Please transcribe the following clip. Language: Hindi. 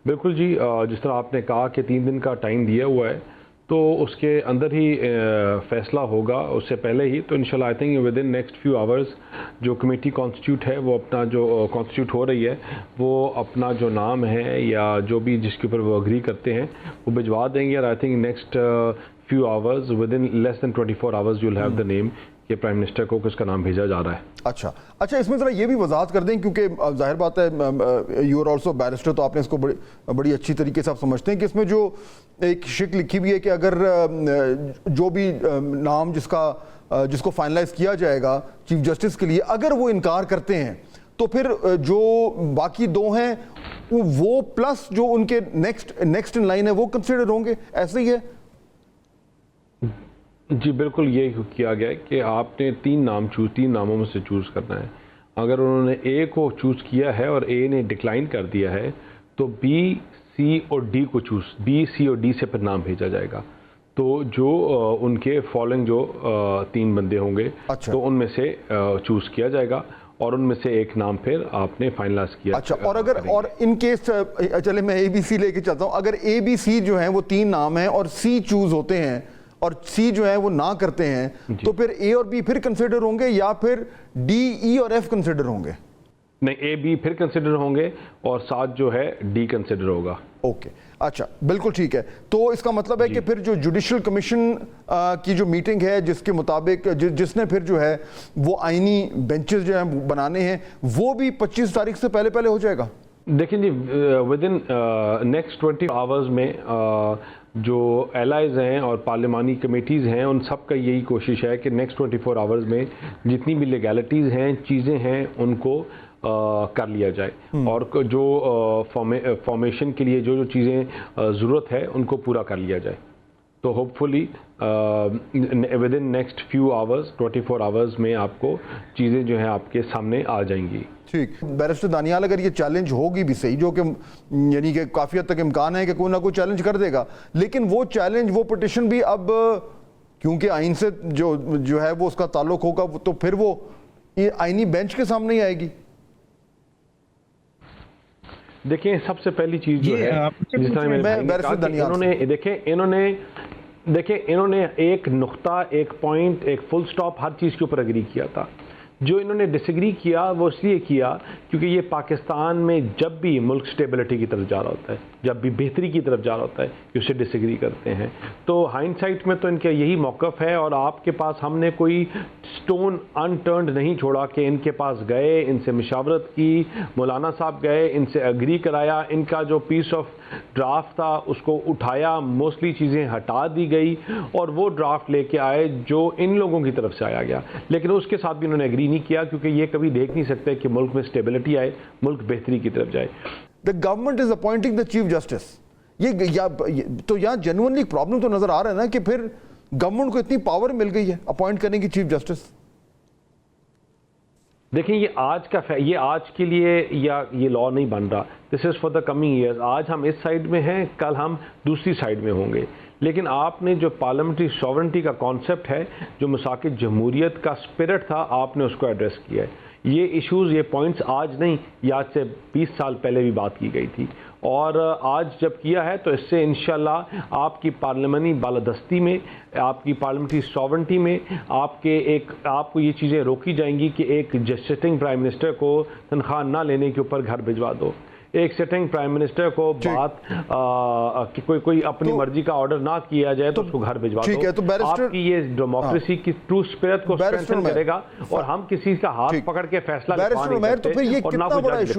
बिल्कुल जी, जिस तरह आपने कहा कि 3 दिन का टाइम दिया हुआ है, तो उसके अंदर ही फैसला होगा। उससे पहले ही तो इंशाल्लाह I think with in next few hours जो कमेटी कॉन्स्टिट्यूट है वो अपना जो कॉन्स्टिट्यूट हो रही है वो अपना जो नाम है या जो भी जिसके ऊपर वो अग्री करते हैं वो भिजवा देंगे। और I think next few hours with in less than 24 hours you will have the name कि प्राइम मिनिस्टर को किसका नाम भेजा जा रहा है। अच्छा, इसमें ज़रा ये भी वजाहत कर दें, क्योंकि जाहिर बात है यू आर ऑल्सो बैरिस्टर, तो आपने इसको बड़ी अच्छी तरीके से आप समझते हैं कि इसमें जो एक शिक लिखी हुई है कि अगर जो भी नाम जिसको फाइनलाइज किया जाएगा चीफ जस्टिस के लिए, अगर वो इनकार करते हैं तो फिर जो बाकी 2 हैं वो प्लस जो उनके नेक्स्ट इन लाइन है वो कंसिडर होंगे, ऐसे ही है? जी बिल्कुल, ये किया गया है कि आपने 3 नामों में से चूज़ करना है। अगर उन्होंने ए को चूज़ किया है और ए ने डिक्लाइन कर दिया है तो बी, सी और डी को बी, सी और डी से फिर नाम भेजा जाएगा। तो जो उनके फॉलोइंग जो 3 बंदे होंगे, अच्छा, तो उनमें से चूज़ किया जाएगा और उनमें से एक नाम फिर आपने फाइनलाइज किया। अच्छा, और इन केस चले मैं ए बी सी लेके चलता हूँ, अगर ए बी सी जो है वो 3 नाम हैं और सी चूज होते हैं और सी जो है वो ना करते हैं, तो फिर ए और बी फिर कंसिडर होंगे या फिर डी, ई और एफ कंसिडर होंगे? नहीं, ए बी फिर कंसिडर होंगे और साथ जो है डी कंसिडर होगा। ओके, अच्छा, बिल्कुल ठीक है। तो इसका मतलब है कि फिर जो जुडिशल कमीशन की जो मीटिंग है जिसके मुताबिक जिसने फिर जो है वो आईनी बेंचेस जो हैं बनाने हैं वो भी 25 तारीख से पहले हो जाएगा? देखिए जी, विद इन नेक्स्ट 20 आवर्स में जो एलाइज हैं और पार्लिमानी कमेटीज़ हैं उन सब का यही कोशिश है कि नेक्स्ट 24 आवर्स में जितनी भी लीगैलिटीज़ हैं, चीज़ें हैं, उनको कर लिया जाए और जो फॉर्मेशन के लिए जो चीज़ें ज़रूरत है उनको पूरा कर लिया जाए। तो hopefully with in next few hours 24 hours में आपको चीज़ें जो हैं आपके सामने आ जाएंगी। ठीक, बैरिस्टर दानियाल, अगर ये चैलेंज होगी भी सही, जो कि यानी कि काफ़ी हद तक इम्कान है कि कोई ना कोई चैलेंज कर देगा, लेकिन वो चैलेंज वो पिटिशन भी अब क्योंकि आइन से जो है वो उसका ताल्लुक होगा, तो फिर वो ये आइनी बेंच के सामने ही आएगी। देखिए, सबसे पहली चीज़ जो है जिस तरह इन्होंने एक नुक्ता, एक पॉइंट, एक फुल स्टॉप हर चीज़ के ऊपर एग्री किया था। जो इन्होंने डिसएग्री किया वो इसलिए किया क्योंकि ये पाकिस्तान में जब भी मुल्क स्टेबिलिटी की तरफ जा रहा होता है, जब भी बेहतरी की तरफ जा रहा होता है, कि उससे डिसएग्री करते हैं। तो हाइंडसाइट में तो इनका यही मौक़िफ़ है और आपके पास हमने कोई स्टोन अनटर्न्ड नहीं छोड़ा कि इनके पास गए, इनसे मशावरत की, मौलाना साहब गए, इनसे एग्री कराया, इनका जो पीस ऑफ ड्राफ्ट था उसको उठाया, मोस्टली चीज़ें हटा दी गई और वो ड्राफ्ट लेके आए जो इन लोगों की तरफ से आया गया। लेकिन उसके साथ भी उन्होंने एग्री नहीं किया क्योंकि ये कभी देख नहीं सकते कि मुल्क में स्टेबिलिटी आए, मुल्क बेहतरी की तरफ जाए। The government is appointing the chief justice. तो यहाँ जेन्युइनली प्रॉब्लम तो नजर आ रहा है ना कि फिर गवर्नमेंट को इतनी पावर मिल गई है अपॉइंट करने की चीफ जस्टिस। देखिए, ये आज के लिए या ये लॉ नहीं बन रहा, this is for the coming years. आज हम इस साइड में हैं, कल हम दूसरी साइड में होंगे। लेकिन आपने जो पार्लियामेंट्री सॉवरेंटी का कॉन्सेप्ट है, जो मसाकित जमहूरियत का स्पिरिट था, आपने उसको एड्रेस किया है। ये इश्यूज़, ये पॉइंट्स आज नहीं, ये आज से 20 साल पहले भी बात की गई थी और आज जब किया है तो इससे इंशाल्लाह आपकी पार्लियामानी बालादस्ती में, आपकी पार्लियामेंट्री सॉवरेंटी में आपको ये चीज़ें रोकी जाएंगी कि एक सिटिंग प्राइम मिनिस्टर को तनख्वाह ना लेने के ऊपर घर भिजवा दो, एक सिटिंग प्राइम मिनिस्टर को कि कोई अपनी मर्जी का ऑर्डर ना किया जाए तो उसको घर भिजवा दो। आपकी ये डेमोक्रेसी की ट्रू स्पिरिट को स्ट्रेंथन करेगा और हम किसी का हाथ पकड़ के फैसला नहीं कर सकते और ना कोई जज।